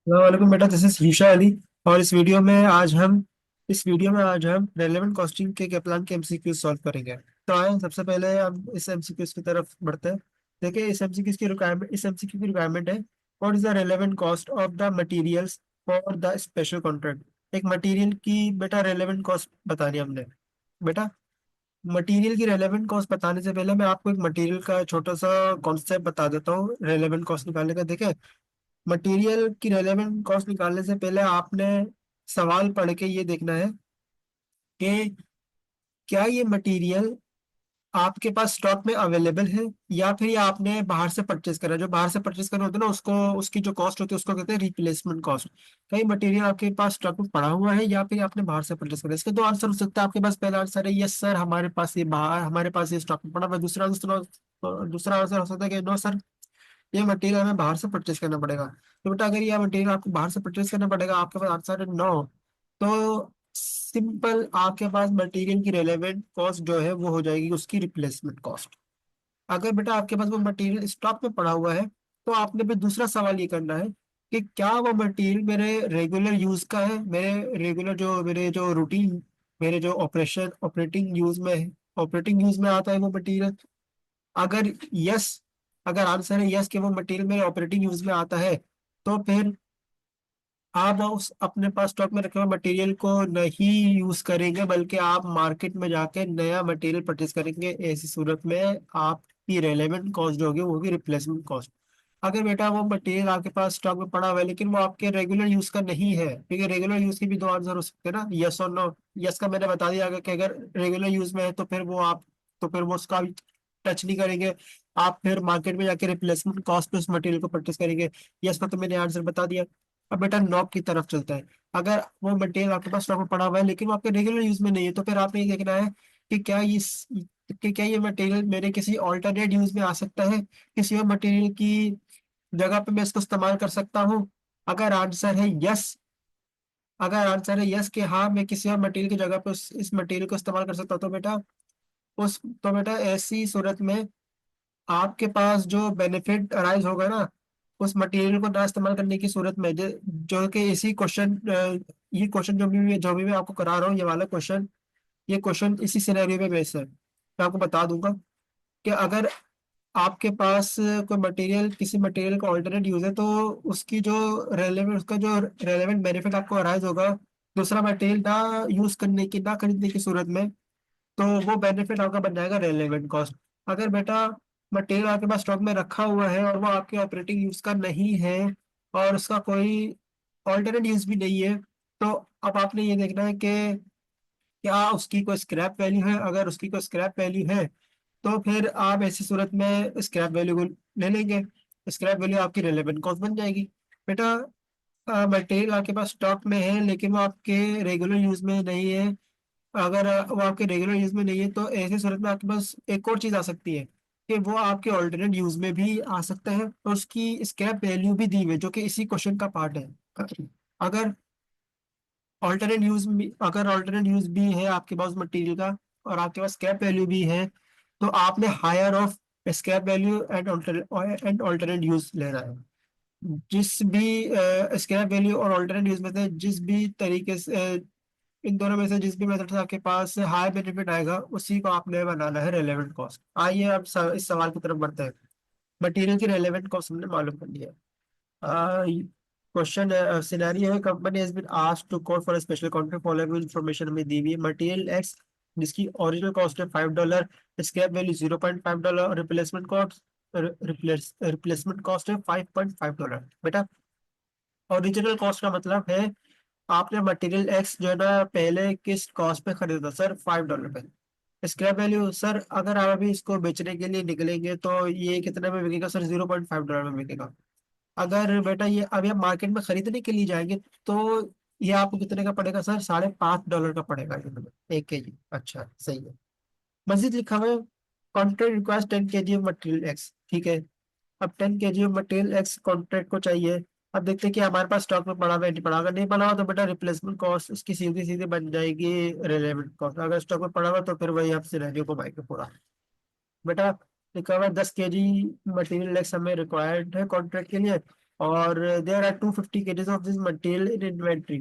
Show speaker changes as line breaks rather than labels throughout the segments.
वालेकुम बेटा, this is यूशा अली। और इस वीडियो में आज हम रेलेवेंट कॉस्टिंग के कैपलान के एमसीक्यू सॉल्व करेंगे। तो आए सबसे पहले हम इस एमसीक्यूज की तरफ बढ़ते हैं। देखिए, इस एमसीक्यू की रिक्वायरमेंट है, what is the relevant cost of the materials for the special contract. एक मटेरियल की बेटा रेलेवेंट कॉस्ट बतानी है हमने। बेटा, मटेरियल की रेलेवेंट कॉस्ट बताने से पहले मैं आपको एक मटेरियल का छोटा सा कॉन्सेप्ट बता देता हूँ रेलेवेंट कॉस्ट निकालने का। देखें, मटेरियल की रेलेवेंट कॉस्ट निकालने से पहले आपने सवाल पढ़ के ये देखना है कि क्या ये मटेरियल आपके पास स्टॉक में अवेलेबल है, या फिर ये आपने बाहर से परचेस करा। जो बाहर से परचेस करना होता है ना, उसको उसकी जो कॉस्ट होती है उसको कहते हैं रिप्लेसमेंट कॉस्ट। कई मटेरियल आपके पास स्टॉक में पड़ा हुआ है या फिर आपने बाहर से परचेस करा। इसके दो आंसर हो सकता है आपके पास। पहला आंसर है यस सर, हमारे पास ये स्टॉक में पड़ा हुआ है। दूसरा आंसर हो सकता है कि नो सर, ये मटेरियल हमें बाहर से परचेस करना पड़ेगा। तो बेटा, अगर ये मटेरियल आपको बाहर से परचेस करना पड़ेगा, आपके पास आंसर है नो, तो सिंपल आपके पास मटेरियल की रेलेवेंट कॉस्ट जो है वो हो जाएगी उसकी रिप्लेसमेंट कॉस्ट। अगर बेटा आपके पास वो मटेरियल स्टॉक में पड़ा हुआ है, तो आपने भी दूसरा सवाल ये करना है कि क्या वो मटेरियल मेरे रेगुलर यूज का है, मेरे जो रूटीन, मेरे जो ऑपरेटिंग यूज में आता है वो मटेरियल। अगर यस अगर आंसर है यस कि वो मटेरियल मेरे ऑपरेटिंग यूज में आता है, तो फिर आप उस अपने पास स्टॉक में रखे हुए मटेरियल को नहीं यूज करेंगे, बल्कि आप मार्केट में जाके नया मटेरियल परचेज करेंगे। ऐसी सूरत में आपकी रेलेवेंट कॉस्ट जो होगी वो होगी रिप्लेसमेंट कॉस्ट। अगर बेटा वो मटेरियल आपके पास स्टॉक में पड़ा हुआ है लेकिन वो आपके रेगुलर यूज का नहीं है, क्योंकि रेगुलर यूज के भी दो आंसर हो सकते हैं ना, यस और नो। यस का मैंने बता दिया कि अगर रेगुलर यूज में है तो फिर वो उसका टच नहीं करेंगे। आप फिर मार्केट में जाके रिप्लेसमेंट कॉस्ट पे उस मटेरियल को परचेस करेंगे। यस का तो मैंने आंसर बता दिया। अब बेटा नॉब की तरफ चलता है। अगर वो मटेरियल आपके पास स्टॉक में पड़ा हुआ है लेकिन वो आपके रेगुलर यूज में नहीं है, तो फिर आपने ये देखना है कि क्या ये मटेरियल मेरे किसी ऑल्टरनेट यूज में आ सकता है, किसी और मटेरियल की जगह पे मैं इसको इस्तेमाल कर सकता हूँ। अगर आंसर है यस अगर आंसर है यस कि हाँ, मैं किसी और मटेरियल की जगह पे इस मटेरियल को इस्तेमाल कर सकता हूँ, तो बेटा ऐसी सूरत में आपके पास जो बेनिफिट अराइज होगा ना, उस मटेरियल को ना इस्तेमाल करने की सूरत में, जो कि इसी क्वेश्चन ये क्वेश्चन जो भी मैं आपको करा रहा हूँ, ये क्वेश्चन इसी सिनेरियो में बेस्ड है। मैं आपको बता दूंगा कि अगर आपके पास कोई मटेरियल किसी मटेरियल का ऑल्टरनेट यूज है, तो उसका जो रेलेवेंट बेनिफिट आपको अराइज होगा दूसरा मटेरियल ना खरीदने की सूरत में, तो वो बेनिफिट आपका बन जाएगा रेलेवेंट कॉस्ट। अगर बेटा मटेरियल आपके पास स्टॉक में रखा हुआ है और वो आपके ऑपरेटिंग यूज का नहीं है और उसका कोई ऑल्टरनेट यूज भी नहीं है, तो अब आपने ये देखना है कि क्या उसकी कोई स्क्रैप वैल्यू है। अगर उसकी कोई स्क्रैप वैल्यू है, तो फिर आप ऐसी सूरत में स्क्रैप वैल्यू को ले लेंगे। स्क्रैप वैल्यू आपकी रेलेवेंट कॉस्ट बन जाएगी। बेटा, मटेरियल आपके पास स्टॉक में है लेकिन वो आपके रेगुलर यूज में नहीं है। अगर वो आपके रेगुलर यूज में नहीं है, तो ऐसी सूरत में आपके पास एक और चीज आ सकती है कि वो आपके ऑल्टरनेट यूज में भी आ सकता है और उसकी स्क्रैप वैल्यू भी दी हुई है, जो कि इसी क्वेश्चन का पार्ट है। अगर अगर ऑल्टरनेट यूज भी है आपके पास मटेरियल का और आपके पास स्क्रैप वैल्यू भी है, तो आपने higher of scrap value and alternate use लेना है। जिस भी स्क्रैप वैल्यू और ऑल्टरनेट यूज में से जिस भी तरीके से इन दोनों में से जिस भी मेथड से आपके पास हाई बेनिफिट आएगा, उसी को आपने बनाना है रेलेवेंट कॉस्ट। आइए अब इस सवाल की तरफ बढ़ते हैं। मटेरियल की रेलेवेंट कॉस्ट हमने मालूम कर लिया है। क्वेश्चन सिनेरियो है, company has been asked to quote for special contract following information हमें दी हुई है। मटेरियल एक्स जिसकी ओरिजिनल कॉस्ट है $5, स्क्रैप वैल्यू $0.5 और रिप्लेसमेंट कॉस्ट है $5.5। बेटा, ओरिजिनल कॉस्ट का मतलब है आपने मटेरियल एक्स जो है ना पहले किस कॉस्ट पे खरीदा सर, $5 पे। स्क्रैप वैल्यू सर, अगर आप अभी इसको बेचने के लिए निकलेंगे तो ये कितने में बिकेगा सर, $0.5 में बिकेगा। अगर बेटा ये अभी आप मार्केट में खरीदने के लिए जाएंगे, तो ये आपको कितने का पड़ेगा सर, $5.5 का पड़ेगा ये मतलब 1 kg। अच्छा, सही है। मजीद लिखा हुआ है, contract requires 10 kg of material x. ठीक है, अब 10 kg of material x contract को चाहिए। अब देखते हैं कि हमारे पास स्टॉक में पड़ा हुआ है, नहीं पड़ा हुआ। नहीं पड़ा हुआ तो बेटा रिप्लेसमेंट कॉस्ट उसकी सीधी सीधी बन जाएगी रिलेवेंट कॉस्ट। अगर स्टॉक में पड़ा हुआ तो फिर वही आप सिनेरियो को घुमाएंगे पूरा। बेटा, लिखा हुआ है 10 kg मटेरियल एक्स हमें रिक्वायर्ड है कॉन्ट्रैक्ट के लिए। और there are 250 kgs of this material in inventory.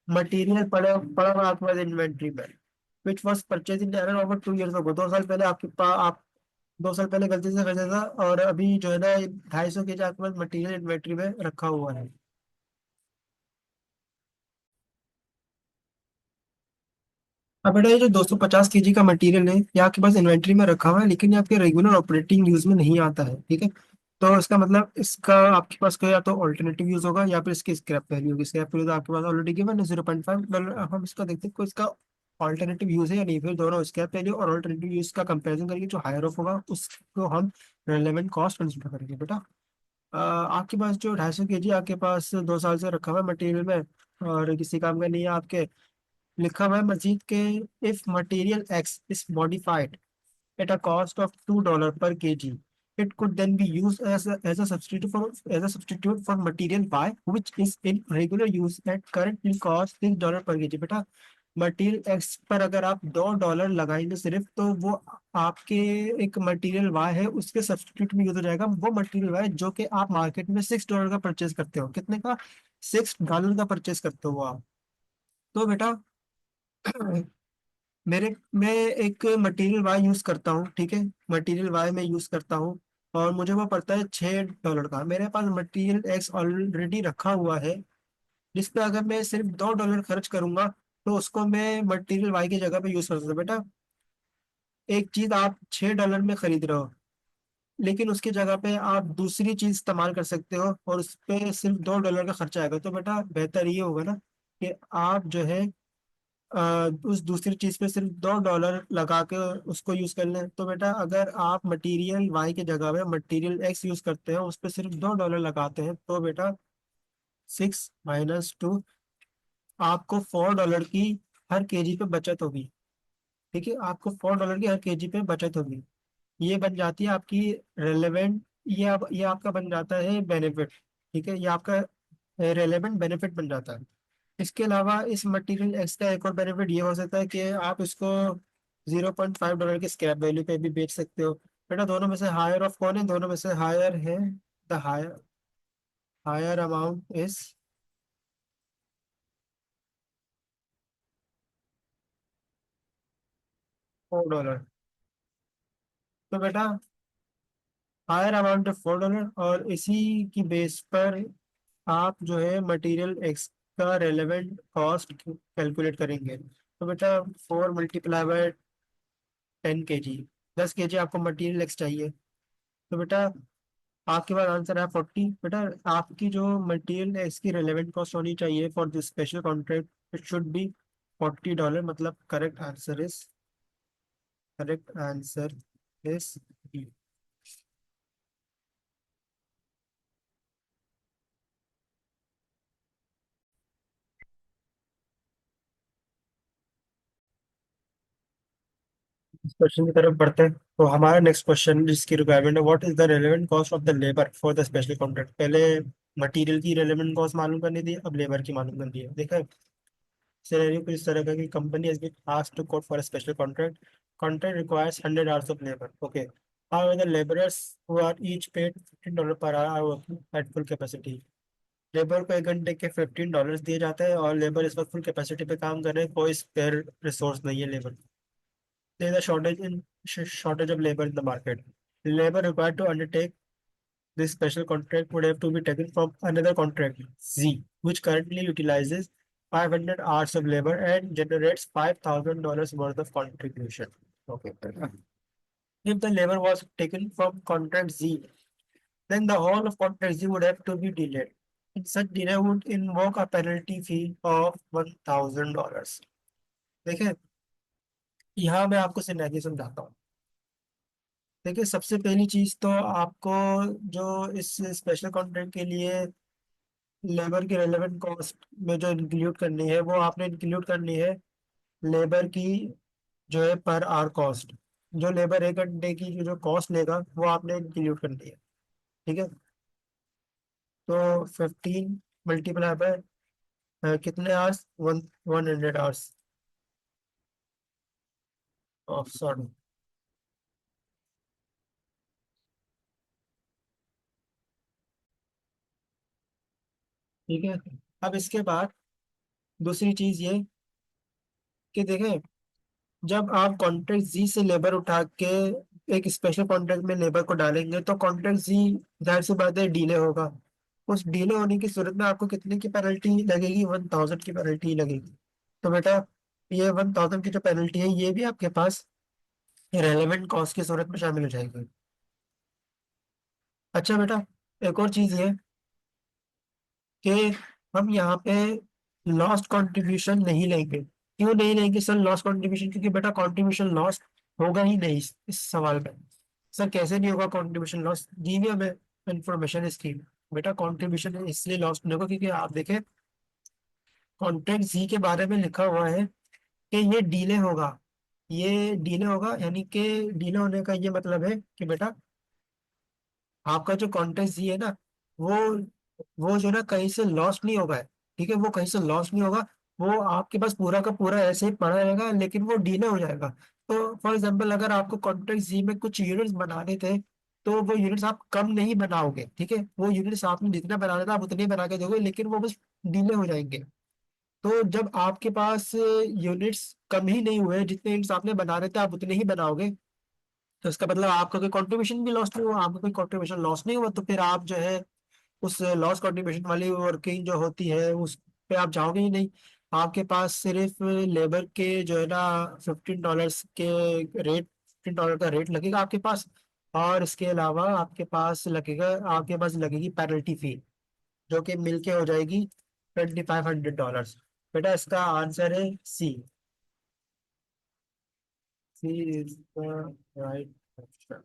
Material पड़ा पड़ा हुआ आपके पास इन्वेंट्री में, which was purchase in error over 2 years ago। 2 साल पहले आपके पास आप 2 साल पहले गलती से खरीदा था, और अभी जो है ना 250 kg आपके पास मटेरियल इन्वेंट्री में रखा हुआ है। अब बेटा ये जो 250 kg का मटेरियल है ये आपके पास इन्वेंट्री में रखा हुआ है, लेकिन ये आपके रेगुलर ऑपरेटिंग यूज में नहीं आता है, ठीक है। तो इसका मतलब इसका आपके पास कोई या तो ऑल्टरनेटिव यूज होगा या फिर इसकी स्क्रैप वैल्यू होगी। स्क्रैप वैल्यू तो आपके पास ऑलरेडी गिवन है $0.5। अब हम इसका देखते हैं कोई इसका ऑल्टरनेटिव यूज है या नहीं, फिर दोनों स्क्रैप वैल्यू और ऑल्टरनेटिव यूज का कंपेरिजन करके जो हायर ऑफ होगा उसको हम रेलेवेंट कॉस्ट कंसिडर करेंगे बेटा। आपके पास जो 250 kg आपके पास 2 साल से रखा हुआ है मटेरियल में और किसी काम का नहीं है आपके, लिखा हुआ है मजीद के, if material x is modified at a cost of $2 per kg, it could then be used as a substitute for material Y, which is in regular use at currently cost $6 per kg। बेटा material x पर अगर आप $2 लगाएंगे सिर्फ, तो वो आपके एक मटेरियल वाई है उसके सब्सटीट्यूट में यूज हो जाएगा। वो मटेरियल वाई जो कि आप मार्केट में $6 का परचेज करते हो, कितने का? $6 का परचेज करते हो आप। तो बेटा मेरे मैं एक मटेरियल वाई यूज करता हूँ, ठीक है। मटेरियल वाई मैं यूज करता हूँ और मुझे वो पड़ता है $6 का। मेरे पास मटेरियल एक्स ऑलरेडी रखा हुआ है, जिस पे अगर मैं सिर्फ $2 खर्च करूंगा तो उसको मैं मटेरियल वाई की जगह पे यूज कर सकता हूँ। बेटा एक चीज आप $6 में खरीद रहे हो, लेकिन उसकी जगह पे आप दूसरी चीज इस्तेमाल कर सकते हो और उस पे सिर्फ $2 का खर्चा आएगा। तो बेटा बेहतर ये होगा ना कि आप जो है उस दूसरी चीज पे सिर्फ $2 लगा के उसको यूज कर लें। तो बेटा अगर आप मटेरियल वाई की जगह पे मटेरियल एक्स यूज करते हैं, उस पे सिर्फ $2 लगाते हैं, तो बेटा 6 - 2, आपको $4 की हर केजी पे बचत होगी। ठीक है, आपको $4 की हर केजी पे बचत होगी। ये बन जाती है आपकी रेलेवेंट, ये आपका बन जाता है बेनिफिट। ठीक है, ये आपका रेलेवेंट बेनिफिट बन जाता है। इसके अलावा इस मटेरियल एक्स का एक और बेनिफिट ये हो सकता है कि आप इसको $0.5 के स्क्रैप वैल्यू पे भी बेच सकते हो। बेटा दोनों में से हायर ऑफ कौन है? दोनों में से हायर है the higher higher amount is $4। तो बेटा हायर अमाउंट ऑफ $4, और इसी की बेस पर आप जो है मटेरियल एक्स का रेलेवेंट कॉस्ट कैलकुलेट करेंगे। तो बेटा 4 × 10 kg, 10 kg आपको मटेरियल एक्स चाहिए। तो बेटा आपके पास आंसर है 40। बेटा आपकी जो मटेरियल एक्स की रेलेवेंट कॉस्ट होनी चाहिए for this special contract, it should be $40। मतलब करेक्ट आंसर इज बी। इस क्वेश्चन की तरफ बढ़ते हैं। तो हमारा नेक्स्ट क्वेश्चन जिसकी रिक्वायरमेंट है, what is the relevant cost of the labour for the special contract. पहले मटेरियल की रेलेवेंट कॉस्ट मालूम करनी थी, अब लेबर की मालूम करनी है। देखा, सिनेरियो कुछ इस तरह का कि company has been asked to quote for a special contract. Contract requires 100 hours of labor. Okay. However, the laborers who are each paid $15 per hour are working at full capacity. Labour को 1 घंटे के $15 दिए जाते हैं और labour इस वक्त full capacity पे काम कर रहे हैं, कोई स्पेयर रिसोर्स नहीं है labour. There is a shortage of labour in the market. Labour required to undertake this special contract would have to be taken from another contract, Z, which currently utilizes 500 hours of labor and generates $5,000 worth of contribution. Okay. If the labor was taken from contract Z, then the whole of contract Z would have to be delayed. And such delay would invoke a penalty fee of $1,000। देखिए, यहाँ मैं आपको scenario समझाता हूँ। देखिए, सबसे पहली चीज तो आपको जो इस स्पेशल कॉन्ट्रैक्ट के लिए लेबर की रेलेवेंट कॉस्ट में जो इंक्लूड करनी है, वो आपने इंक्लूड करनी है लेबर की जो है पर आवर कॉस्ट। जो लेबर 1 घंटे की जो कॉस्ट लेगा वो आपने इंक्लूड करनी है। ठीक है, तो 15 मल्टीप्लाई बाय कितने आवर्स? 100 hours of, sorry. ठीक है। अब इसके बाद दूसरी चीज ये कि देखें, जब आप कॉन्ट्रैक्ट जी से लेबर उठा के एक स्पेशल कॉन्ट्रैक्ट में लेबर को डालेंगे तो कॉन्ट्रैक्ट जी जाहिर सी बात है डीले होगा। उस डीले होने की सूरत में आपको कितने की पेनल्टी लगेगी? 1000 की पेनल्टी लगेगी। तो बेटा ये 1000 की जो पेनल्टी है ये भी आपके पास रेलेवेंट कॉस्ट की सूरत में शामिल हो जाएगी। अच्छा बेटा, एक और चीज ये कि हम यहाँ पे लॉस्ट कंट्रीब्यूशन नहीं लेंगे। क्यों नहीं लेंगे सर लॉस्ट कंट्रीब्यूशन? क्योंकि बेटा कंट्रीब्यूशन लॉस होगा ही नहीं इस सवाल में। सर कैसे नहीं होगा कंट्रीब्यूशन लॉस? दी हुई हमें इंफॉर्मेशन इसकी। बेटा कंट्रीब्यूशन इसलिए लॉस नहीं होगा क्योंकि आप देखें कॉन्ट्रैक्ट सी के बारे में लिखा हुआ है कि ये डीले होगा। ये डीले होगा यानी कि डीले होने का ये मतलब है कि बेटा आपका जो कॉन्टेस्ट ये है ना, वो वो जो है ना कहीं से लॉस नहीं होगा। ठीक है, वो कहीं से लॉस नहीं होगा। वो आपके पास पूरा का पूरा ऐसे ही पड़ा रहेगा लेकिन वो डीले हो जाएगा। तो फॉर एग्जांपल अगर आपको कॉन्ट्रैक्ट जी में कुछ यूनिट्स बनाने थे तो वो यूनिट्स आप कम नहीं बनाओगे। ठीक है, वो यूनिट्स आपने जितना बनाना था आप उतने ही बना के दोगे लेकिन वो बस डीले हो जाएंगे। तो जब आपके पास यूनिट्स कम ही नहीं हुए, जितने यूनिट्स आपने बना रहे थे आप उतने ही बनाओगे, तो इसका मतलब आपका कोई कंट्रीब्यूशन भी लॉस नहीं हुआ। आपका कोई कंट्रीब्यूशन लॉस नहीं हुआ तो फिर आप जो है उस लॉस कंट्रीब्यूशन वाली वर्किंग जो होती है उस पे आप जाओगे ही नहीं। आपके पास सिर्फ लेबर के जो है ना $15 के रेट, $15 का रेट लगेगा आपके पास। और इसके अलावा आपके पास लगेगी पेनल्टी फी जो कि मिलके हो जाएगी $2500। बेटा इसका आंसर है सी। सी इज द राइट ऑप्शन।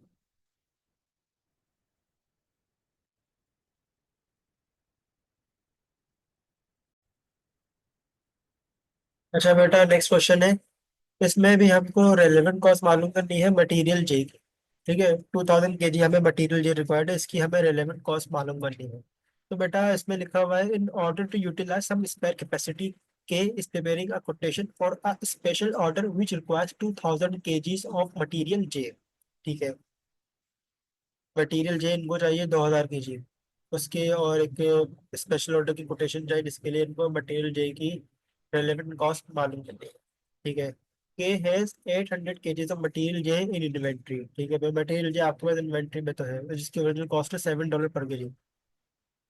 अच्छा बेटा नेक्स्ट क्वेश्चन है। इसमें भी हमको रेलेवेंट कॉस्ट मालूम करनी है मटेरियल जे की। ठीक है, 2000 kg हमें मटेरियल जे रिक्वायर्ड है, इसकी हमें रेलेवेंट कॉस्ट मालूम करनी है। तो बेटा इसमें लिखा हुआ है in order to utilise some spare capacity K is preparing a quotation for a special order which requires 2000 kgs of material J. ठीक है, मटेरियल जे इनको चाहिए 2000 kg उसके, और एक स्पेशल ऑर्डर की कोटेशन चाहिए जिसके लिए इनको मटेरियल जे की रेलेवेंट कॉस्ट मालूम करनी है। ठीक है, के has 800 kgs of material J in inventory. ठीक है भाई, मटेरियल जे आपके पास इन्वेंट्री में तो है जिसकी ओरिजिनल कॉस्ट है $7 पर kg।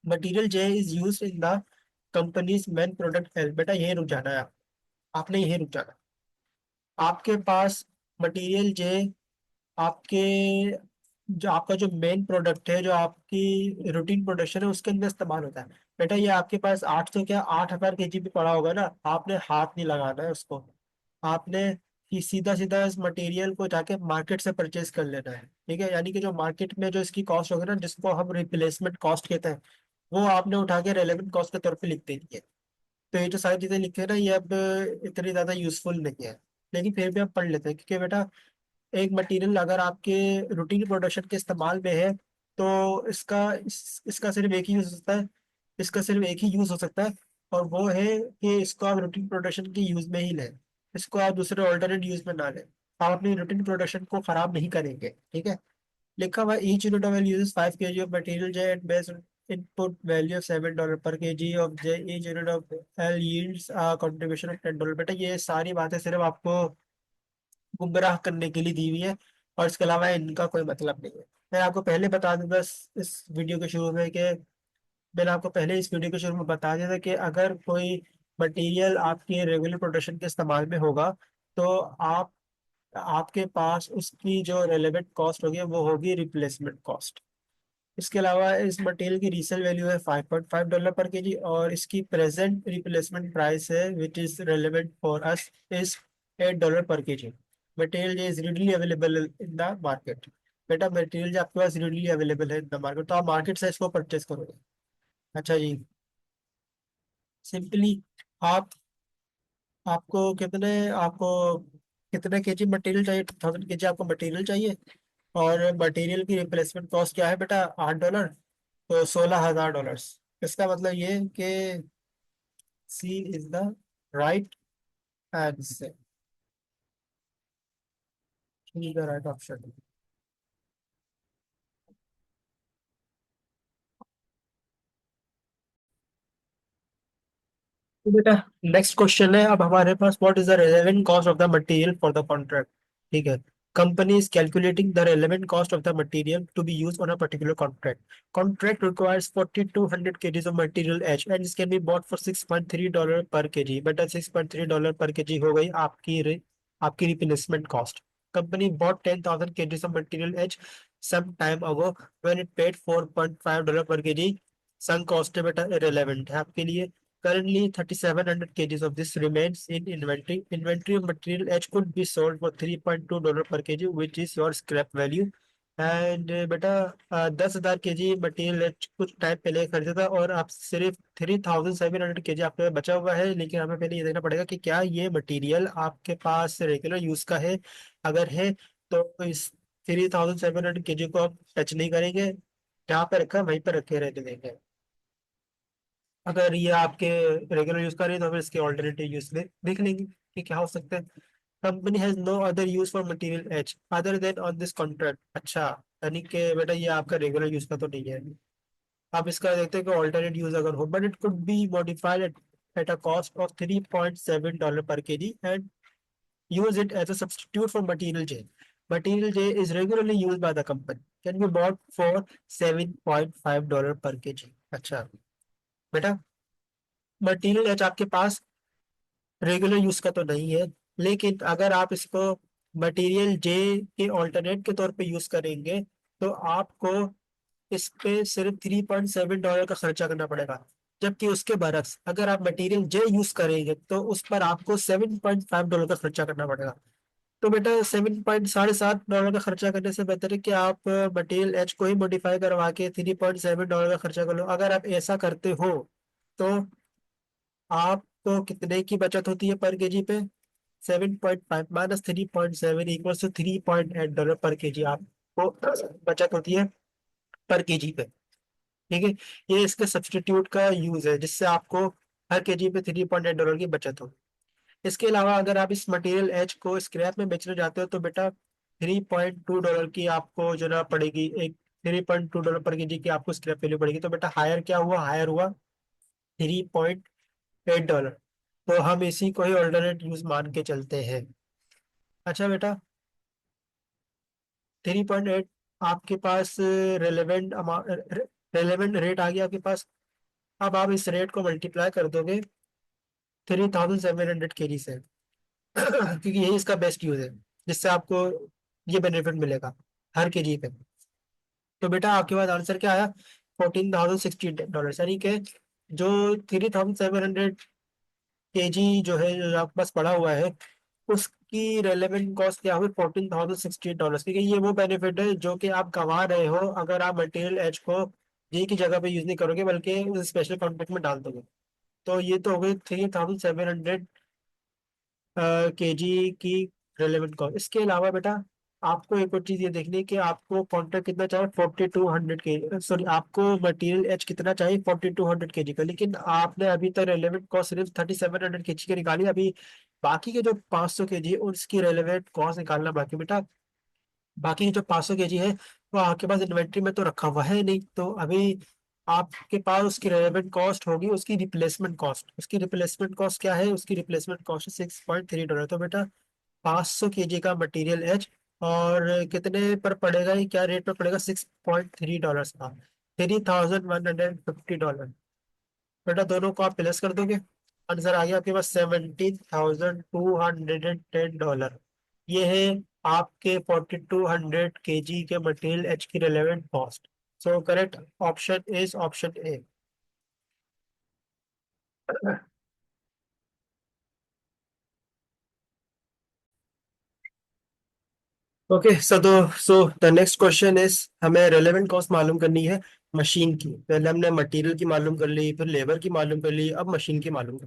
Material J is use in the companies main product L. बेटा यही रुक जाना है आपने यही रुक जाना। आपके पास मटेरियल जे आपके जो आपका जो मेन प्रोडक्ट है, जो आपकी रूटीन प्रोडक्शन है उसके अंदर इस्तेमाल होता है। बेटा ये आपके पास 800 भी पड़ा होगा ना, आपने हाथ नहीं लगाना है उसको। आपने ही सीधा सीधा इस मटेरियल को जाके मार्केट से परचेज कर लेना है। ठीक है, यानी कि जो मार्केट में जो इसकी कॉस्ट होगी ना जिसको हम रिप्लेसमेंट कॉस्ट कहते हैं, वो आपने उठा के रेलेवेंट कॉस्ट के तौर पे लिख देनी है। तो ये जो सारी चीजें लिखी है ना ये अब इतनी ज्यादा यूजफुल नहीं है, लेकिन फिर भी हम पढ़ लेते हैं क्योंकि बेटा एक मटेरियल अगर आपके रूटीन प्रोडक्शन के इस्तेमाल में है तो इसका सिर्फ एक ही यूज हो सकता है। इसका सिर्फ एक ही यूज हो सकता है और वो है कि इसको आप रूटीन प्रोडक्शन के यूज में ही लें। इसको आप दूसरे ऑल्टरनेट यूज में ना लें। आप अपनी रूटीन प्रोडक्शन को खराब नहीं करेंगे। ठीक है, लिखा हुआ each unit of use 5 kg of material J and based input value of $7 पर kg of J each unit of L yields contribution of $10। बेटा ये सारी बातें सिर्फ आपको गुमराह करने के लिए दी हुई है और इसके अलावा इनका कोई मतलब नहीं है। मैं आपको पहले बता दूंगा इस वीडियो के शुरू में कि मैंने आपको पहले इस वीडियो के शुरू में बता दिया था कि अगर कोई मटेरियल आपके रेगुलर प्रोडक्शन के इस्तेमाल में होगा तो आपके पास उसकी जो रेलेवेंट कॉस्ट होगी वो होगी रिप्लेसमेंट कॉस्ट। इसके अलावा इस मटेरियल की रीसेल वैल्यू है $5.5 पर kg और इसकी प्रेजेंट रिप्लेसमेंट प्राइस है which is relevant for us is $8 per kg। Material is readily available in the market. बेटा मटेरियल जो आपके पास रिडली अवेलेबल है इन द मार्केट तो आप मार्केट से इसको परचेज करोगे। अच्छा जी, सिंपली आप आपको कितने केजी मटेरियल चाहिए? 2000 kg आपको मटेरियल चाहिए और मटेरियल की रिप्लेसमेंट कॉस्ट क्या है बेटा? $8। तो $16,000। इसका मतलब ये कि C is the right answer. C the right option. तो बेटा नेक्स्ट क्वेश्चन है अब हमारे पास, what is the relevant cost of the material for the contract. ठीक है। Company is calculating the relevant cost of the material to be use on a particular contract. Contract requires 4200 kgs of material H and this can be bought for $6.3 per KG. बेटा $6.3 per KG हो गई आपकी replacement cost. Company bought 10,000 kgs of material H some time ago when it paid $4.5 per KG. Sun cost है बेटा irrelevant है आपके लिए। Currently, 3,700 kgs of this remains in inventory. Inventory of material H could be sold for $3.2 per kg, which is your scrap value. And बेटा 10,000 kg material H कुछ time पहले खरीदा था और आप सिर्फ 3,700 kg आपके पास बचा हुआ है, लेकिन हमें पहले ये देखना पड़ेगा कि क्या ये मटेरियल आपके पास रेगुलर यूज का है। अगर है तो इस 3,700 kg को आप टच नहीं करेंगे, जहाँ पे रखा है वहीं पर रखे रहने देंगे। अगर ये आपके रेगुलर यूज कर रहे हैं तो फिर इसके ऑल्टरनेटिव यूज में देख लेंगे कि क्या हो सकता है। Company has no other use for material H other than on this contract. अच्छा, यानी कि बेटा ये आपका रेगुलर यूज का तो नहीं है। आप इसका देखते हैं कि ऑल्टरनेट यूज अगर हो, but it could be modified eight a cost of $3.7 पर KG and use it as a substitute for material J. Material J is regularly used by the company. Can be bought for $7.5 per kg. अच्छा बेटा, material H आपके पास regular use का तो नहीं है, लेकिन अगर आप इसको मटेरियल जे के ऑल्टरनेट के तौर पे यूज करेंगे तो आपको इस पे सिर्फ $3.7 का खर्चा करना पड़ेगा। जबकि उसके बरक्स अगर आप मटेरियल जे यूज करेंगे तो उस पर आपको $7.5 का खर्चा करना पड़ेगा। तो बेटा 7.7 का खर्चा करने से बेहतर है कि आप मटेरियल एच को ही मॉडिफाई करवा के $3.7 का खर्चा कर लो। अगर आप ऐसा करते हो तो आपको कितने की बचत होती है पर केजी पे? 7.5 माइनस 3.7 इक्वल्स टू $3.8 पर केजी आपको बचत होती है पर केजी पे। ठीक है। ये इसके सब्सटीट्यूट का यूज है जिससे आपको हर केजी पे $3.8 की बचत हो। इसके अलावा अगर आप इस मटेरियल एच को स्क्रैप में बेचना चाहते हो तो बेटा $3.2 की आपको जो ना पड़ेगी, एक $3.2 पर केजी की आपको स्क्रैप वैल्यू पड़ेगी। तो बेटा हायर क्या हुआ, हायर हुआ $3.8। तो हम इसी को ही ऑल्टरनेट यूज मान के चलते हैं। अच्छा बेटा, 3.8 आपके पास रेलेवेंट रेलेवेंट रेट आ गया आपके पास। अब आप इस रेट को मल्टीप्लाई कर दोगे 3,700 kg से क्योंकि यही इसका बेस्ट यूज है जिससे आपको ये बेनिफिट मिलेगा हर केजी पे। तो बेटा आपके पास आंसर क्या आया? $14,060। यानी कि जो 3,700 kg जो है, जो आपके पास पड़ा हुआ है, उसकी रेलेवेंट कॉस्ट क्या होगी? $14,060। क्योंकि ये वो बेनिफिट है जो कि आप गंवा रहे हो अगर आप मटेरियल एच को जी की जगह पे यूज नहीं करोगे बल्कि उस स्पेशल कॉन्ट्रैक्ट में डाल दोगे। तो ये तो हो गई 3,700 kg की रेलेवेंट कॉस्ट। इसके अलावा बेटा आपको एक और चीज ये देखनी है कि आपको कॉन्ट्रैक्ट कितना चाहिए, 4,200 के, सॉरी आपको मटेरियल एच कितना चाहिए, 4,200 kg का। लेकिन आपने अभी तक रेलेवेंट कॉस्ट सिर्फ 3,700 kg की निकाली। अभी बाकी के जो 500 kg है उसकी रेलेवेंट कॉस्ट निकालना बाकी बेटा। बाकी जो 500 kg है वो आपके पास इन्वेंट्री में तो रखा हुआ है नहीं, तो अभी आपके पास उसकी रेलेवेंट कॉस्ट होगी उसकी रिप्लेसमेंट कॉस्ट। उसकी रिप्लेसमेंट कॉस्ट क्या है? उसकी रिप्लेसमेंट कॉस्ट है $6.3। तो बेटा 500 kg का मटेरियल एच और कितने पर पड़ेगा, ये क्या रेट पर पड़ेगा? $6.3 का, $3,150। बेटा दोनों को आप प्लस कर दोगे, आंसर आ गया आपके पास $17,210। ये है आपके 4,200 kg के मटेरियल एच की relevant cost. So correct option is option A. Okay so the next question is, हमें रेलेवेंट कॉस्ट मालूम करनी है मशीन की। पहले हमने मटेरियल की मालूम कर ली, फिर लेबर की मालूम कर ली, अब मशीन की मालूम कर।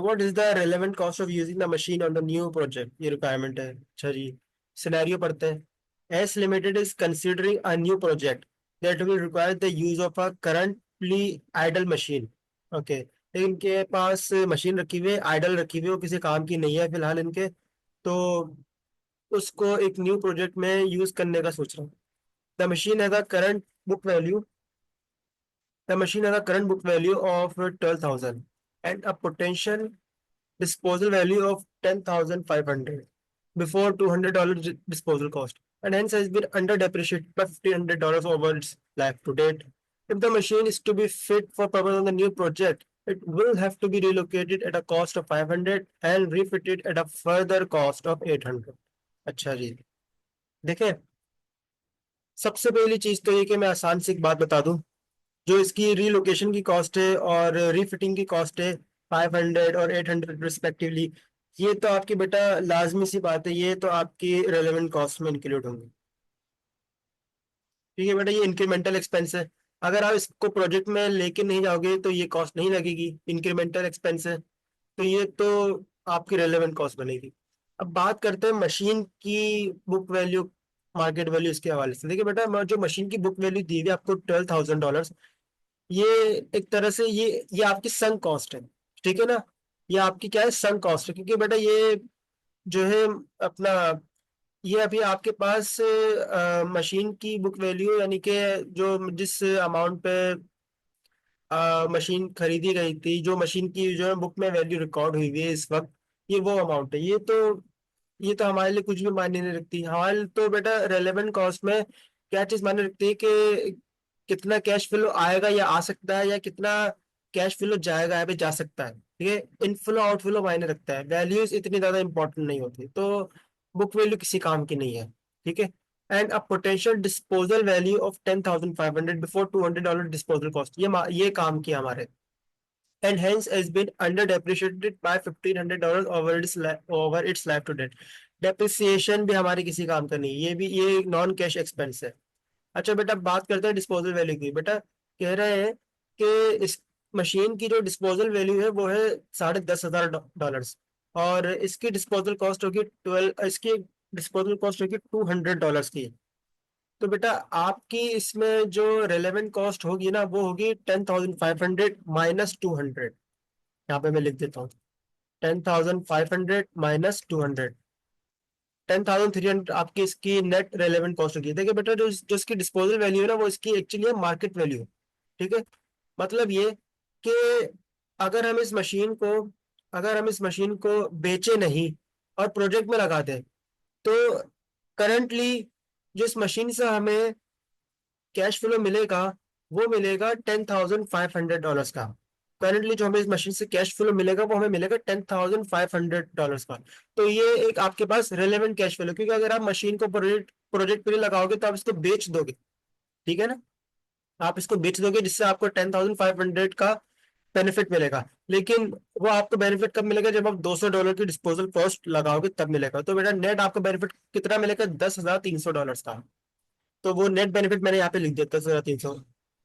What is the relevant cost of using the machine on the new project? ये रिक्वायरमेंट है। अच्छा जी, सिनेरियो पढ़ते हैं। S limited is considering a new project that will require the use of a currently idle machine. Okay, इनके पास machine रखी हुई है, आइडल रखी हुई है, वो किसी काम की नहीं है फिलहाल इनके। तो उसको एक न्यू प्रोजेक्ट में यूज करने का सोच रहा हूँ। The machine has a current book value the machine has a current book value of 12,000। and a potential disposal value of 10,500 before $200 disposal cost, and hence has been under depreciated by $1,500 over its life to date. If the machine is to be fit for purpose on the new project, it will have to be relocated at a cost of 500 and refitted at a further cost of 800. अच्छा जी, देखें, सबसे पहली चीज तो ये कि मैं आसान सी एक बात बता दूं, जो इसकी रीलोकेशन की कॉस्ट है और रीफिटिंग की कॉस्ट है 500 और 800 रिस्पेक्टिवली, ये तो आपकी बेटा लाजमी सी बात है, ये तो आपकी रेलेवेंट कॉस्ट में इंक्लूड होंगे। ठीक है बेटा, ये इंक्रीमेंटल एक्सपेंस है। अगर आप इसको प्रोजेक्ट में लेके नहीं जाओगे तो ये कॉस्ट नहीं लगेगी, इंक्रीमेंटल एक्सपेंस है, तो ये तो आपकी रेलेवेंट कॉस्ट बनेगी। अब बात करते हैं मशीन की बुक वैल्यू, मार्केट वैल्यू इसके हवाले से। देखिए बेटा, जो मशीन की बुक वैल्यू दी हुई है आपको $12,000, ये एक तरह से ये आपकी संक कॉस्ट है। ठीक है ना, ये आपकी क्या है, संक कॉस्ट है, क्योंकि बेटा ये जो है अपना, ये अभी आपके पास मशीन की बुक वैल्यू यानी कि जो जिस अमाउंट पे मशीन खरीदी गई थी, जो मशीन की जो है बुक में वैल्यू रिकॉर्ड हुई हुई है इस वक्त, ये वो अमाउंट है। ये तो हमारे लिए कुछ भी मायने नहीं रखती। हमारे लिए तो बेटा रेलेवेंट कॉस्ट में क्या चीज मायने रखती है कि कितना कैश फ्लो आएगा या आ सकता है, या कितना कैश फ्लो जाएगा या भी जा सकता है। ठीक है, इनफ्लो आउटफ्लो मायने रखता है, वैल्यूज इतनी ज्यादा इंपॉर्टेंट नहीं होती, तो बुक वैल्यू किसी काम की नहीं है। ठीक है, and a potential disposal value of 10,500 before $200 disposal cost, ये काम किया हमारे, and hence has been under depreciated by $1,500 over its life to date। Depreciation भी हमारी किसी काम का नहीं, ये एक नॉन कैश एक्सपेंस है। अच्छा बेटा, बात करते हैं डिस्पोजल वैल्यू की। बेटा कह रहे हैं कि इस मशीन की जो डिस्पोजल वैल्यू है वो है $10,500, और इसकी डिस्पोजल कॉस्ट होगी 12, इसकी डिस्पोजल कॉस्ट होगी $200 की। तो बेटा आपकी इसमें जो रेलेवेंट कॉस्ट होगी ना, वो होगी 10,500 माइनस 200। यहाँ पे मैं लिख देता हूँ, 10,500 माइनस 200, 10,300 आपकी इसकी नेट रेलेवेंट कॉस्ट होगी। देखिए बेटा, जो जो इसकी डिस्पोजल वैल्यू है ना, वो इसकी एक्चुअली है मार्केट वैल्यू। ठीक है, मतलब ये कि अगर हम इस मशीन को अगर हम इस मशीन को बेचे नहीं और प्रोजेक्ट में लगा दें, तो करंटली जो इस मशीन से हमें कैश फ्लो मिलेगा, वो मिलेगा $10,500 का। करंटली जो हमें इस मशीन से कैश फ्लो मिलेगा, वो हमें मिलेगा $10,500 का। तो ये एक आपके पास रेलेवेंट कैश फ्लो, क्योंकि अगर आप मशीन को प्रोजेक्ट प्रोजेक्ट पे नहीं लगाओगे तो आप इसको बेच दोगे। ठीक है ना, आप इसको बेच दोगे जिससे आपको 10,500 का बेनिफिट मिलेगा, लेकिन वो आपको बेनिफिट कब मिलेगा, जब आप $200 की डिस्पोजल कॉस्ट लगाओगे तब मिलेगा। तो बेटा नेट आपको बेनिफिट कितना मिलेगा, $10,300 का। तो वो नेट बेनिफिट मैंने यहाँ पे लिख दिया 10,300।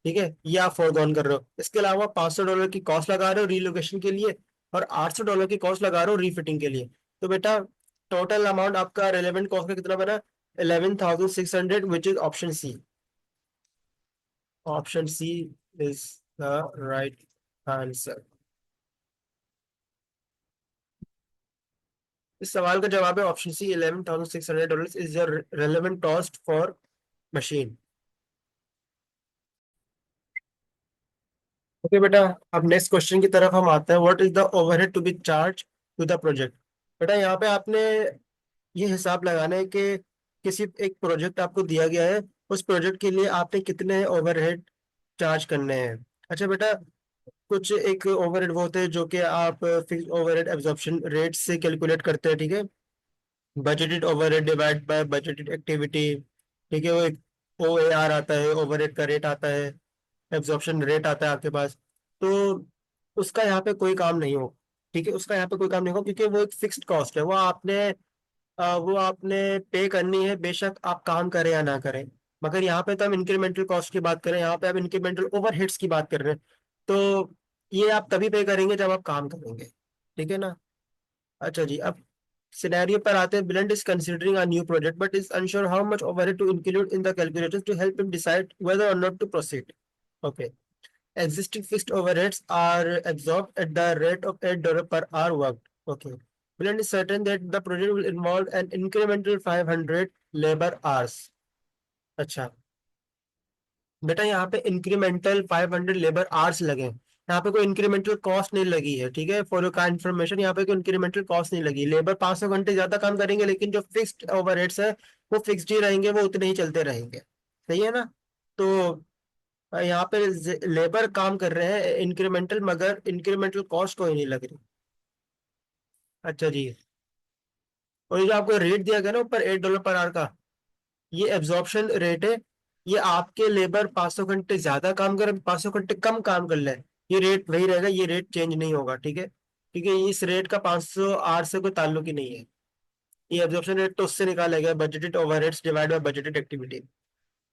ठीक है, ये आप फोरगॉन कर रहे हो। इसके अलावा $500 की कॉस्ट लगा रहे हो रीलोकेशन के लिए, और $800 की कॉस्ट लगा रहे हो रीफिटिंग के लिए। तो बेटा टोटल अमाउंट आपका रेलेवेंट कॉस्ट का कितना बना, 11,600, which is option C. Option C is the right answer. इस सवाल का जवाब है option C, $11,600 is your relevant cost for machine. Okay बेटा, अब नेक्स्ट क्वेश्चन की तरफ हम आते हैं। What is the overhead to be charge to the project. बेटा यहाँ पे आपने ये हिसाब लगाना है कि किसी एक प्रोजेक्ट आपको दिया गया है, उस प्रोजेक्ट के लिए आपने कितने ओवरहेड चार्ज करने हैं। अच्छा बेटा, कुछ एक ओवरहेड वो होते हैं जो कि आप फिक्स ओवरहेड एब्जॉर्प्शन रेट से कैलकुलेट करते हैं। ठीक है, budgeted overhead divide by budgeted activity. ठीक है, वो एक OAR आता है, ओवरहेड का रेट आता है, एब्जॉर्प्शन रेट आता है आपके पास। तो उसका यहाँ पे कोई काम नहीं हो। ठीक है, उसका यहाँ पे कोई काम नहीं हो, क्योंकि वो एक फिक्स्ड कॉस्ट है, वो आपने पे करनी है, बेशक आप काम करें या ना करें। मगर यहाँ पे तो हम इंक्रीमेंटल कॉस्ट की बात करें, यहाँ पे हम इंक्रीमेंटल ओवरहेड्स की बात कर रहे हैं। तो ये आप तभी पे करेंगे जब आप काम करेंगे। ठीक है ना। अच्छा जी, अब सिनेरियो पर आते हैं। Blunt is considering a new project but is unsure how much overhead to include in the calculations to help him decide whether or not to proceed. Okay. Existing fixed overheads are absorbed at the rate of $8 per hour worked. Okay. Blunt is certain that the project will involve an incremental 500 labor hours. अच्छा बेटा, यहाँ पे incremental 500 labour hours लगे, यहाँ पे कोई incremental cost नहीं लगी है, ठीक है, फॉर योर का इन्फॉर्मेशन, यहाँ पे कोई इंक्रीमेंटल कॉस्ट नहीं लगी। लेबर 500 घंटे ज्यादा काम करेंगे, लेकिन जो फिक्स्ड ओवरहेड्स है वो फिक्स्ड ही रहेंगे, वो उतने ही चलते रहेंगे। सही है ना? तो यहाँ पे लेबर काम कर रहे हैं इंक्रीमेंटल, मगर इंक्रीमेंटल कॉस्ट कोई नहीं लग रही। अच्छा जी। और ये जो आपको रेट दिया गया ना ऊपर $8 पर आवर का, ये एब्जॉर्प्शन रेट है। ये आपके लेबर 500 घंटे ज्यादा काम करे, 500 घंटे कम काम कर ले, ये रेट वही रहेगा, ये रेट चेंज नहीं होगा, ठीक है, क्योंकि इस रेट का 500 आर से कोई ताल्लुक ही नहीं है। ये एब्जॉर्प्शन रेट तो उससे निकाला गया, budgeted overheads divide by budgeted activity.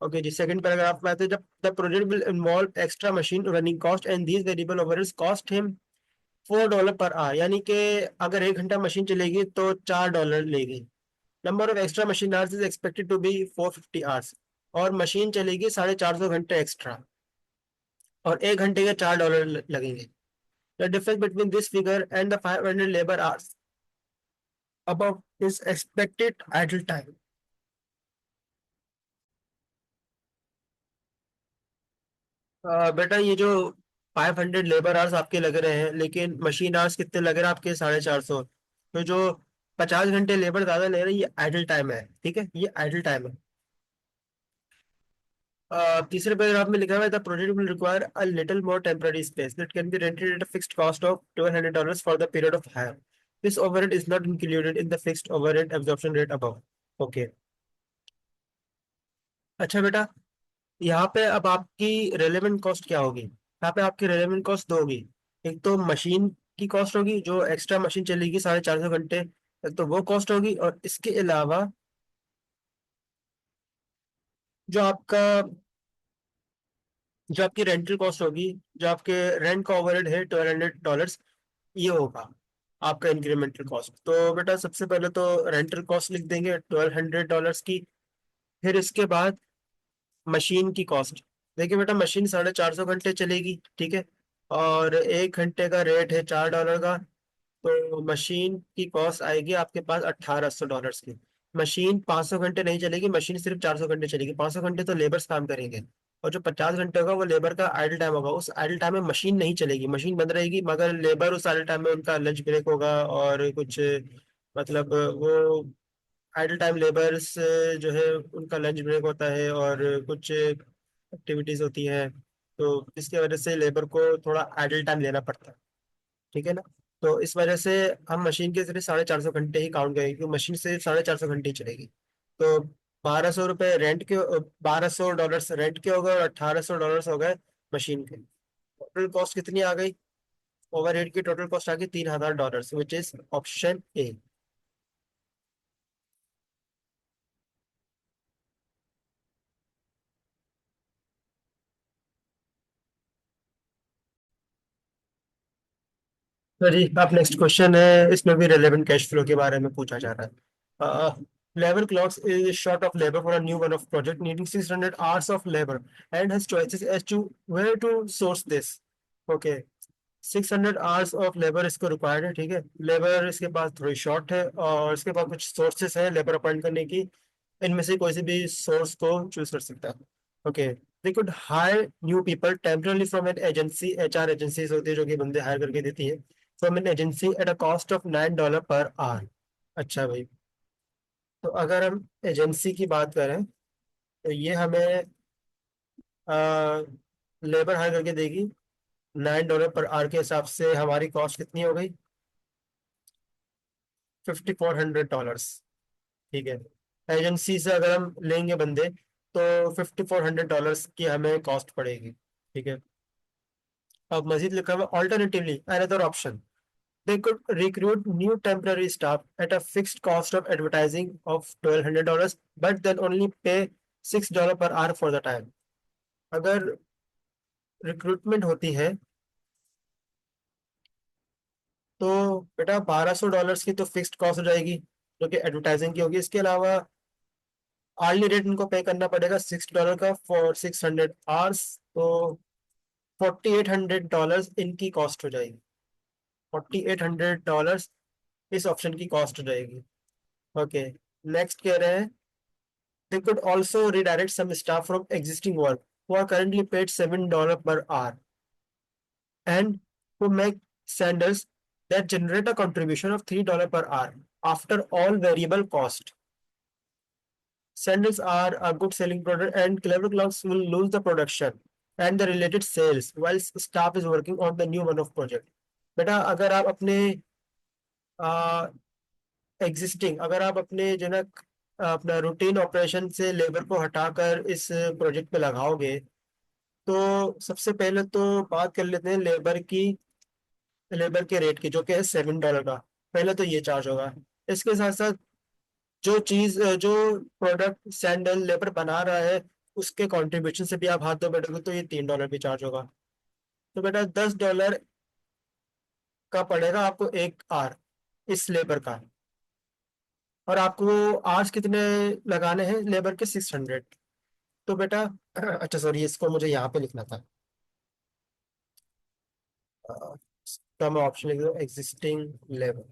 Okay जी, सेकंड पैराग्राफ में आते हैं, जब the project will involve extra machine running cost and these variable overheads cost him $4 per our, यानी कि अगर 1 घंटा मशीन चलेगी तो $4 लेगी। Number of extra machine hours is expected to be 450 hours, और मशीन चलेगी 450 घंटे एक्स्ट्रा, और 1 घंटे के $4 लगेंगे। The difference between this figure and the 500 labour hours above is expected idle time. बेटा ये जो 500 लेबर आवर्स आपके लग रहे हैं, लेकिन मशीन आवर्स कितने लग रहे हैं आपके? 450। तो जो 50 घंटे लेबर ज्यादा ले रहे हैं, ये आइडल टाइम है, ठीक है, ये आइडल टाइम है। तीसरे पैराग्राफ में लिखा हुआ है the project will require a little more temporary space that can be rented at a fixed cost of $1,200 for the period of hire. This overhead is not included in the fixed overhead absorption rate above. Okay. अच्छा बेटा, यहाँ पे अब आपकी relevant cost क्या होगी? यहाँ पे आपकी रेलेवेंट कॉस्ट दो होगी। एक तो मशीन की कॉस्ट होगी, जो एक्स्ट्रा मशीन चलेगी 450 घंटे, एक तो वो कॉस्ट होगी, और इसके अलावा जो आपका जो आपकी रेंटल कॉस्ट होगी, जो आपके रेंट का ओवरहेड है $1,200, ये होगा आपका इंक्रीमेंटल कॉस्ट। तो बेटा सबसे पहले तो रेंटल कॉस्ट लिख देंगे $1,200 की। फिर इसके बाद मशीन की कॉस्ट। देखिए बेटा, मशीन 450 घंटे चलेगी, ठीक है, और 1 घंटे का रेट है $4 का, तो मशीन की कॉस्ट आएगी आपके पास $1,800 की। मशीन 500 घंटे नहीं चलेगी, मशीन सिर्फ 400 घंटे चलेगी। 500 घंटे तो लेबर्स काम करेंगे, और जो 50 घंटे होगा वो लेबर का आइडल टाइम होगा। उस आइडल टाइम में मशीन नहीं चलेगी, मशीन बंद रहेगी, मगर लेबर उस आइडल टाइम में उनका लंच ब्रेक होगा, और कुछ मतलब वो आइडल टाइम लेबर्स जो है उनका लंच ब्रेक होता है, और कुछ एक्टिविटीज होती हैं, तो इसकी वजह से लेबर को थोड़ा आइडल टाइम लेना पड़ता है, ठीक है ना? तो इस वजह से हम मशीन के सिर्फ 450 घंटे ही काउंट करेंगे, क्योंकि मशीन सिर्फ 450 घंटे ही चलेगी। तो $1,200 रेंट के, $1,200 रेंट के हो गए, और $1,800 हो गए मशीन के। टोटल कॉस्ट कितनी आ गई? ओवरहेड की टोटल कॉस्ट आ गई $3,000, विच इज ऑप्शन ए। तो जी अब नेक्स्ट क्वेश्चन है, इसमें भी रेलेवेंट कैश फ्लो के बारे में पूछा जा रहा है। Labour clocks is short of labour for a new one off project needing 600 hours of labour and has choices as to where to source this. Okay, 600 hours of labour इसको required है, ठीक है, लेबर इसके पास थोड़ी short है, और इसके पास कुछ सोर्सेस है लेबर अपॉइंट करने की। इनमें से कोई से भी सोर्स को चूज कर सकता है। Okay, they could hire new people temporarily from an agency, HR agencies होती है जो कि बंदे हायर करके देती है, from an agency at a cost of $9 per our. अच्छा भाई, तो अगर हम एजेंसी की बात करें, तो ये हमें लेबर हायर करके देगी $9 पर आवर के हिसाब से हमारी कॉस्ट कितनी हो गई? $5,400, ठीक है। एजेंसी से अगर हम लेंगे बंदे, तो $5,400 की हमें कॉस्ट पड़ेगी, ठीक है। अब मजीद लिखा हुआ alternatively another option, they could recruit new temporary staff at a fixed cost of advertising of $1,200, but then only pay $6 per hour for the time। अगर रिक्रूटमेंट होती है तो बेटा $1,200 की तो फिक्स्ड कॉस्ट हो जाएगी, जो कि एडवर्टाइजिंग की होगी। इसके अलावा आर्ली रेट इनको पे करना पड़ेगा $6 का फॉर 600 आवर्स, तो $4,800 इनकी कॉस्ट हो जाएगी। $4,800 इस ऑप्शन की कॉस्ट हो जाएगी। ओके, नेक्स्ट कह रहे हैं they could also redirect some staff from existing work who are currently paid $7 per hour। and to make sandals that generate a contribution of $3 per hour after all variable cost. Sandals are a good selling product and Clever Clocks will lose the production and the related sales while staff is working on the new one of project. बेटा अगर आप अपने existing अगर आप अपने जो है ना अपना रूटीन ऑपरेशन से लेबर को हटाकर इस प्रोजेक्ट पे लगाओगे तो सबसे पहले तो बात कर लेते हैं लेबर के रेट की जो कि है $7 का। पहले तो ये चार्ज होगा। इसके साथ साथ जो प्रोडक्ट सैंडल लेबर बना रहा है उसके कंट्रीब्यूशन से भी आप हाथ धो बैठोगे तो ये $3 भी चार्ज होगा। तो बेटा $10 का पड़ेगा आपको एक आर इस लेबर का। और आपको आर्स कितने लगाने हैं लेबर के 600। तो बेटा अच्छा सॉरी इसको मुझे यहाँ पे लिखना था। तो मैं ऑप्शन लिख दूँ एग्जिस्टिंग लेबर।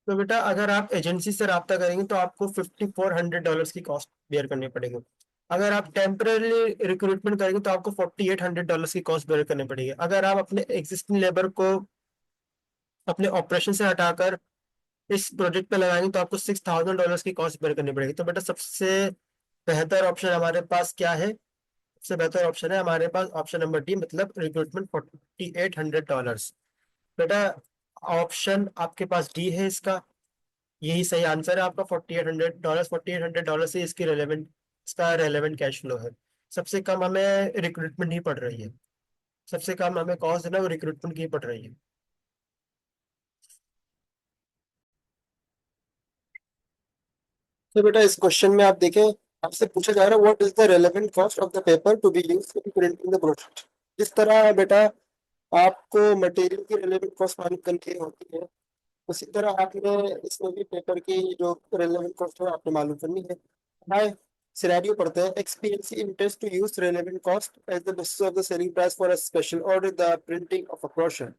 तो बेटा अगर आप एजेंसी से रब्ता करेंगे तो आपको $5,400 की कॉस्ट बेयर करनी पड़ेगी। अगर आप टेम्पररी रिक्रूटमेंट करेंगे तो आपको $4,800 की कॉस्ट बेयर करनी पड़ेगी। अगर आप अपने एग्जिस्टिंग लेबर को अपने ऑपरेशन से हटाकर इस प्रोजेक्ट पे लगाएंगे तो आपको $6,000 की कॉस्ट बेयर करनी पड़ेगी। तो बेटा सबसे बेहतर ऑप्शन हमारे पास क्या है? सबसे बेहतर ऑप्शन है हमारे पास ऑप्शन नंबर डी मतलब रिक्रूटमेंट $4,800। बेटा ऑप्शन आपके पास डी है इसका, यही सही आंसर है आपका। $4,800 से इसका रेलेवेंट कैश फ्लो है। सबसे कम हमें रिक्रूटमेंट ही पड़ रही है। सबसे कम हमें कॉस्ट है ना वो रिक्रूटमेंट की पड़ रही है। तो बेटा इस क्वेश्चन में आप देखें आपसे पूछा जा रहा है what is the relevant cost of the paper to be used in printing the brochure. जिस तरह बेटा आपको मटेरियल की रेलेवेंट कॉस्ट मालूम करनी होती है उसी तरह आपने इसमें भी पेपर की जो रेलेवेंट कॉस्ट है आपने मालूम करनी है। हाय सिनेरियो पढ़ते हैं experience interest to use relevant cost as the basis of the selling price for a special order the printing of a brochure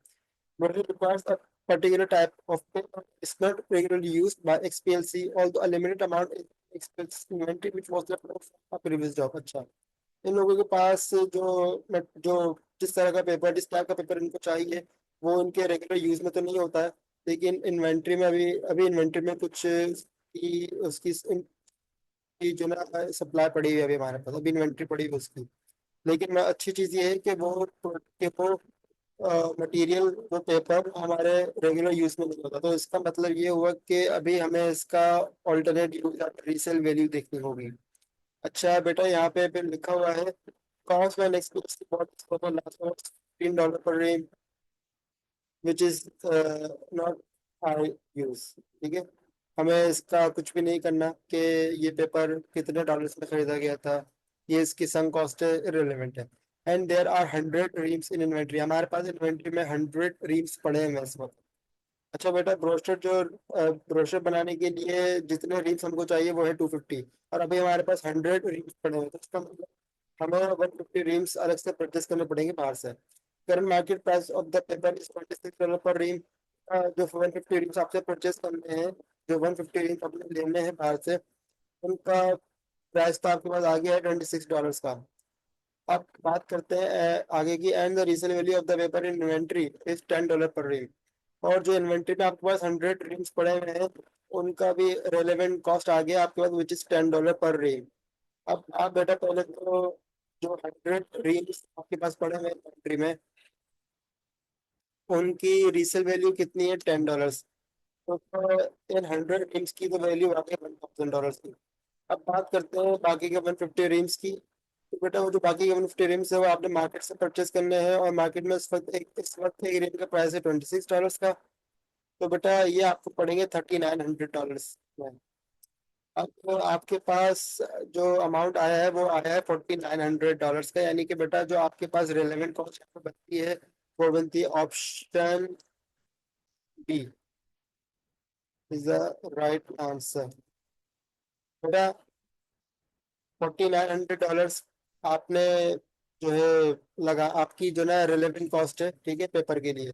but it requires a particular type of paper. It's not regularly used by XPLC, although a limited amount is XPLC inventory which was left over from a previous job। अच्छा इन लोगों के पास जो जिस तरह का paper जिस type का paper इनको चाहिए वो इनके रेगुलर यूज में तो नहीं होता है। लेकिन इन्वेंट्री में अभी अभी इन्वेंट्री में कुछ की उसकी की जो ना सप्लाई पड़ी हुई है अभी हमारे पास अभी इन्वेंट्री पड़ी हुई है उसकी। लेकिन अच्छी चीज़ ये है कि वो मटेरियल वो पेपर हमारे रेगुलर यूज में नहीं होता। तो इसका मतलब ये हुआ कि अभी हमें इसका ऑल्टरनेट यूज रीसेल वैल्यू देखनी होगी। अच्छा बेटा यहाँ पे फिर लिखा हुआ है कॉस्ट व्हेन एक्सपोर्ट लास्ट $15 पर range which is not high use. ठीक है हमें इसका कुछ भी नहीं करना कि ये पेपर कितने डॉलर्स में खरीदा गया था। ये इसकी संक कॉस्ट है इररिलेवेंट है। And there are 100 reams in inventory. हमारे पास इन्वेंट्री में 100 रीम्स पड़े हैं इस वक्त। अच्छा बेटा ब्रोशर बनाने के लिए जितने रीम्स हमको चाहिए वो है 250 और अभी हमारे पास 100 रीम्स पड़े हैं। तो इसका मतलब हमें 150 रीम्स अलग से परचेस करने पड़ेंगे बाहर से। Current market price of the paper is $26 पर रीम। जो 150 रीम्स आपसे परचेस करने हैं जो 150 रीम्स अपने लेने हैं बाहर से उनका प्राइस तो आपके पास आ गया है $26 का। अब बात करते हैं आगे की and the resale value of the paper in inventory is $10 पर रीम। और जो इन्वेंट्री में आपके पास 100 रीम्स पड़े हुए हैं उनका भी रेलेवेंट कॉस्ट आ गया आपके पास विच इज $10 पर रीम। अब आप बेटा पहले तो जो 100 रील्स आपके पास पड़े हुए कंट्री में उनकी रीसेल वैल्यू कितनी है $10। तो इन 100 रील्स की तो वैल्यू आ गई $1,000 की। अब बात करते हैं बाकी के 150 रील्स की। तो बेटा वो जो बाकी के 150 रील्स है वो आपने मार्केट से परचेस करने हैं और मार्केट में इस वक्त एक रील का प्राइस है $26 का। तो बेटा ये आपको पड़ेंगे $3,900 में। अब तो आपके पास जो अमाउंट आया है वो आया है $4,900 का यानी कि बेटा जो आपके पास रेलेवेंट कॉस्ट बनती है वो बनती है option B is the right answer. बेटा $4,900 आपने जो है लगा आपकी जो ना रेलेवेंट कॉस्ट है ठीक है पेपर के लिए।